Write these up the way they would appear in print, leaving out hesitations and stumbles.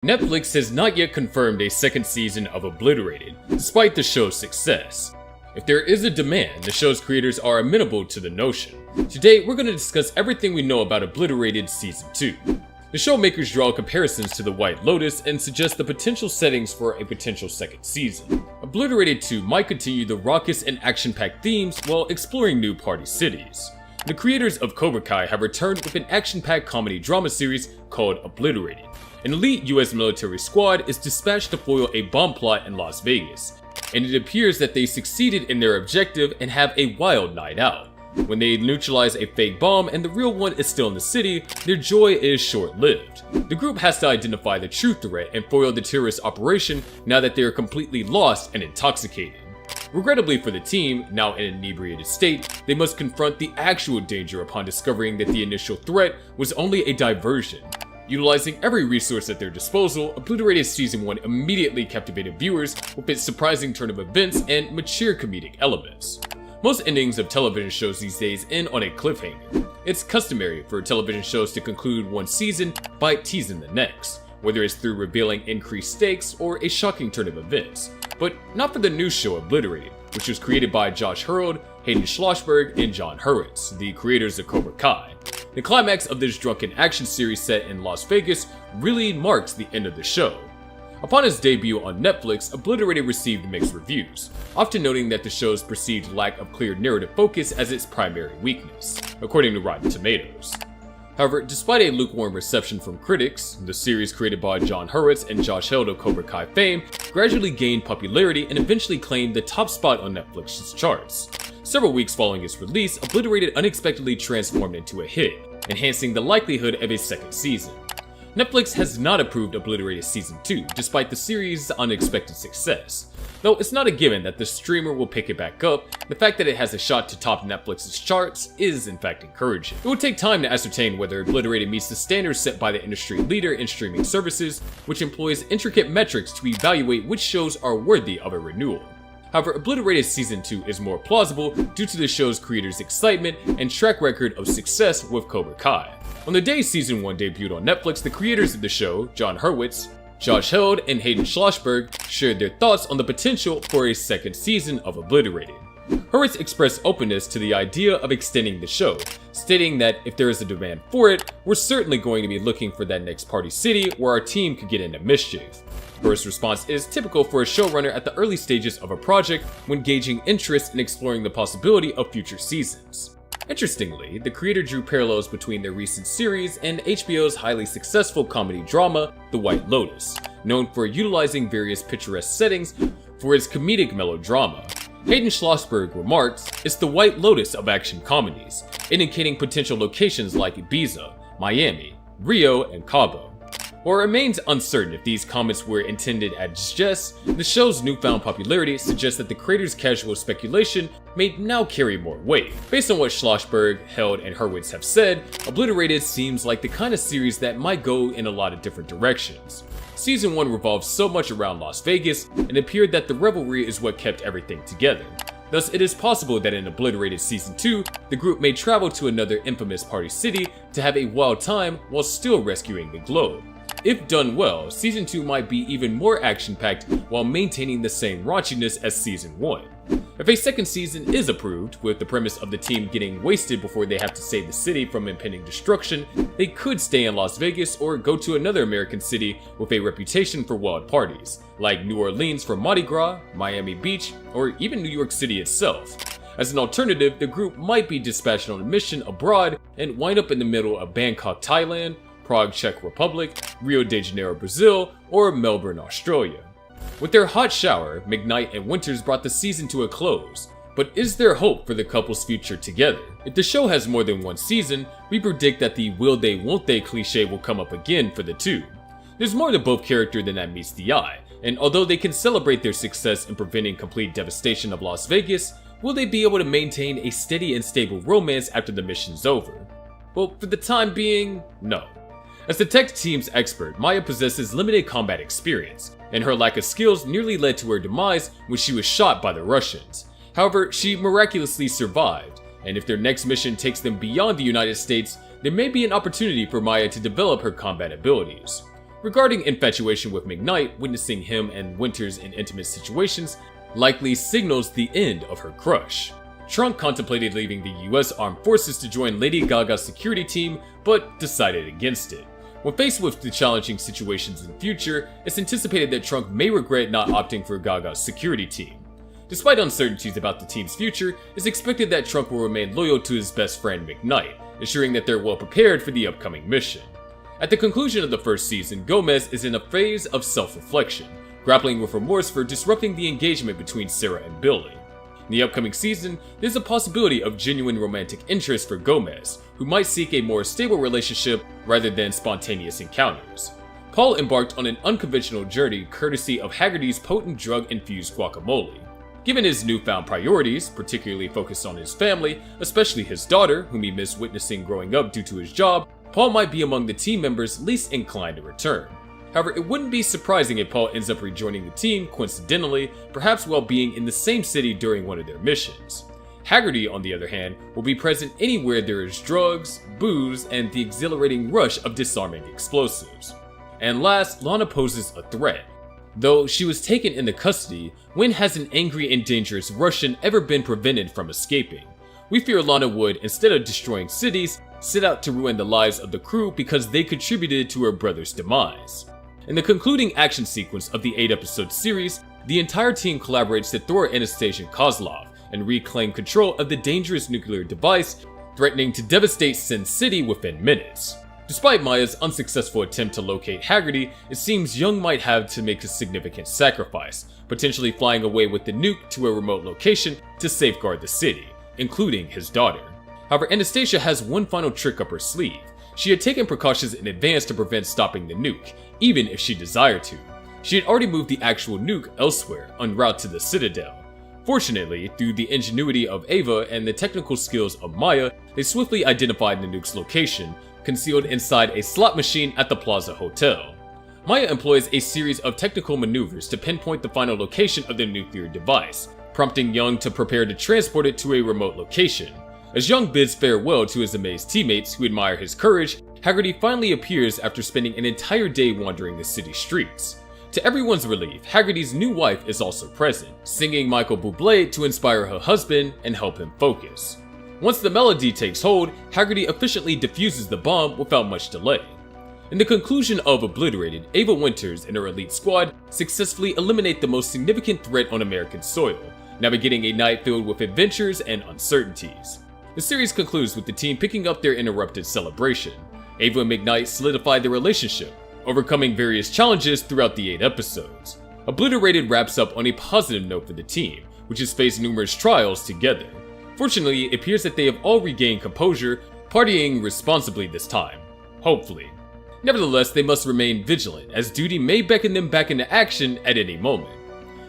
Netflix has not yet confirmed a second season of Obliterated, despite the show's success. If there is a demand, the show's creators are amenable to the notion. Today, we're going to discuss everything we know about Obliterated Season 2. The show makers draw comparisons to The White Lotus and suggest the potential settings for a potential second season. Obliterated 2 might continue the raucous and action-packed themes while exploring new party cities. The creators of Cobra Kai have returned with an action-packed comedy drama series called Obliterated. An elite US military squad is dispatched to foil a bomb plot in Las Vegas, and it appears that they succeeded in their objective and have a wild night out. When they neutralize a fake bomb and the real one is still in the city, their joy is short-lived. The group has to identify the true threat and foil the terrorist operation now that they are completely lost and intoxicated. Regrettably for the team, now in an inebriated state, they must confront the actual danger upon discovering that the initial threat was only a diversion. Utilizing every resource at their disposal, Obliterated Season 1 immediately captivated viewers with its surprising turn of events and mature comedic elements. Most endings of television shows these days end on a cliffhanger. It's customary for television shows to conclude one season by teasing the next, whether it's through revealing increased stakes or a shocking turn of events. But not for the new show Obliterated, which was created by Josh Herold, Hayden Schlossberg, and John Hurwitz, the creators of Cobra Kai. The climax of this drunken action series set in Las Vegas really marks the end of the show. Upon its debut on Netflix, Obliterated received mixed reviews, often noting that the show's perceived lack of clear narrative focus as its primary weakness, according to Rotten Tomatoes. However, despite a lukewarm reception from critics, the series created by John Hurwitz and Josh Herold of Cobra Kai fame gradually gained popularity and eventually claimed the top spot on Netflix's charts. Several weeks following its release, Obliterated unexpectedly transformed into a hit, enhancing the likelihood of a second season. Netflix has not approved Obliterated Season 2, despite the series' unexpected success. Though it's not a given that the streamer will pick it back up, the fact that it has a shot to top Netflix's charts is in fact encouraging. It will take time to ascertain whether Obliterated meets the standards set by the industry leader in streaming services, which employs intricate metrics to evaluate which shows are worthy of a renewal. However, Obliterated Season 2 is more plausible due to the show's creators' excitement and track record of success with Cobra Kai. On the day Season 1 debuted on Netflix, the creators of the show, John Hurwitz, Josh Herold, and Hayden Schlossberg, shared their thoughts on the potential for a second season of Obliterated. Hurwitz expressed openness to the idea of extending the show, stating that if there is a demand for it, we're certainly going to be looking for that next party city where our team could get into mischief. Hurwitz's response is typical for a showrunner at the early stages of a project when gauging interest and exploring the possibility of future seasons. Interestingly, the creator drew parallels between their recent series and HBO's highly successful comedy drama, The White Lotus, known for utilizing various picturesque settings for its comedic melodrama. Hayden Schlossberg remarks, "It's the White Lotus of action comedies," indicating potential locations like Ibiza, Miami, Rio, and Cabo. While it remains uncertain if these comments were intended as jests, the show's newfound popularity suggests that the creators' casual speculation may now carry more weight. Based on what Schlossberg, Herold, and Hurwitz have said, Obliterated seems like the kind of series that might go in a lot of different directions. Season 1 revolves so much around Las Vegas, and it appeared that the revelry is what kept everything together. Thus, it is possible that in Obliterated Season 2, the group may travel to another infamous party city to have a wild time while still rescuing the globe. If done well, Season 2 might be even more action-packed while maintaining the same raunchiness as Season 1. If a second season is approved, with the premise of the team getting wasted before they have to save the city from impending destruction, they could stay in Las Vegas or go to another American city with a reputation for wild parties, like New Orleans for Mardi Gras, Miami Beach, or even New York City itself. As an alternative, the group might be dispatched on a mission abroad and wind up in the middle of Bangkok, Thailand, Prague, Czech Republic, Rio de Janeiro, Brazil, or Melbourne, Australia. With their hot shower, McKnight and Winters brought the season to a close. But is there hope for the couple's future together? If the show has more than one season, we predict that the will they won't they cliche will come up again for the two. There's more to both characters than that meets the eye, and although they can celebrate their success in preventing complete devastation of Las Vegas, will they be able to maintain a steady and stable romance after the mission's over? Well, for the time being, no. As the tech team's expert, Maya possesses limited combat experience, and her lack of skills nearly led to her demise when she was shot by the Russians. However, she miraculously survived, and if their next mission takes them beyond the United States, there may be an opportunity for Maya to develop her combat abilities. Regarding infatuation with McKnight, witnessing him and Winters in intimate situations likely signals the end of her crush. Trunk contemplated leaving the US Armed Forces to join Lady Gaga's security team, but decided against it. When faced with the challenging situations in the future, it's anticipated that Trunk may regret not opting for Gaga's security team. Despite uncertainties about the team's future, it's expected that Trunk will remain loyal to his best friend McKnight, ensuring that they're well prepared for the upcoming mission. At the conclusion of the first season, Gomez is in a phase of self-reflection, grappling with remorse for disrupting the engagement between Sarah and Billy. In the upcoming season, there's a possibility of genuine romantic interest for Gomez, who might seek a more stable relationship rather than spontaneous encounters. Paul embarked on an unconventional journey courtesy of Haggerty's potent drug-infused guacamole. Given his newfound priorities, particularly focused on his family, especially his daughter, whom he missed witnessing growing up due to his job, Paul might be among the team members least inclined to return. However, it wouldn't be surprising if Paul ends up rejoining the team coincidentally, perhaps while being in the same city during one of their missions. Haggerty, on the other hand, will be present anywhere there is drugs, booze, and the exhilarating rush of disarming explosives. And last, Lana poses a threat. Though she was taken into custody, when has an angry and dangerous Russian ever been prevented from escaping? We fear Lana would, instead of destroying cities, set out to ruin the lives of the crew because they contributed to her brother's demise. In the concluding action sequence of the 8-episode series, the entire team collaborates to thwart Anastasia Kozlov and reclaim control of the dangerous nuclear device, threatening to devastate Sin City within minutes. Despite Maya's unsuccessful attempt to locate Haggerty, it seems Young might have to make a significant sacrifice, potentially flying away with the nuke to a remote location to safeguard the city, including his daughter. However, Anastasia has one final trick up her sleeve. She had taken precautions in advance to prevent stopping the nuke, even if she desired to. She had already moved the actual nuke elsewhere, en route to the Citadel. Fortunately, through the ingenuity of Ava and the technical skills of Maya, they swiftly identified the nuke's location, concealed inside a slot machine at the Plaza Hotel. Maya employs a series of technical maneuvers to pinpoint the final location of the nuclear device, prompting Young to prepare to transport it to a remote location. As Young bids farewell to his amazed teammates who admire his courage, Haggerty finally appears after spending an entire day wandering the city streets. To everyone's relief, Haggerty's new wife is also present, singing Michael Bublé to inspire her husband and help him focus. Once the melody takes hold, Haggerty efficiently defuses the bomb without much delay. In the conclusion of Obliterated, Ava Winters and her elite squad successfully eliminate the most significant threat on American soil, navigating a night filled with adventures and uncertainties. The series concludes with the team picking up their interrupted celebration. Ava and McKnight solidify their relationship, overcoming various challenges throughout the 8 episodes. Obliterated wraps up on a positive note for the team, which has faced numerous trials together. Fortunately, it appears that they have all regained composure, partying responsibly this time. Hopefully. Nevertheless, they must remain vigilant, as duty may beckon them back into action at any moment.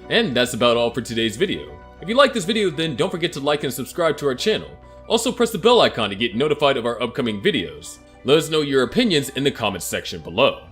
And that's about all for today's video. If you like this video, then don't forget to like and subscribe to our channel. Also press the bell icon to get notified of our upcoming videos. Let us know your opinions in the comments section below.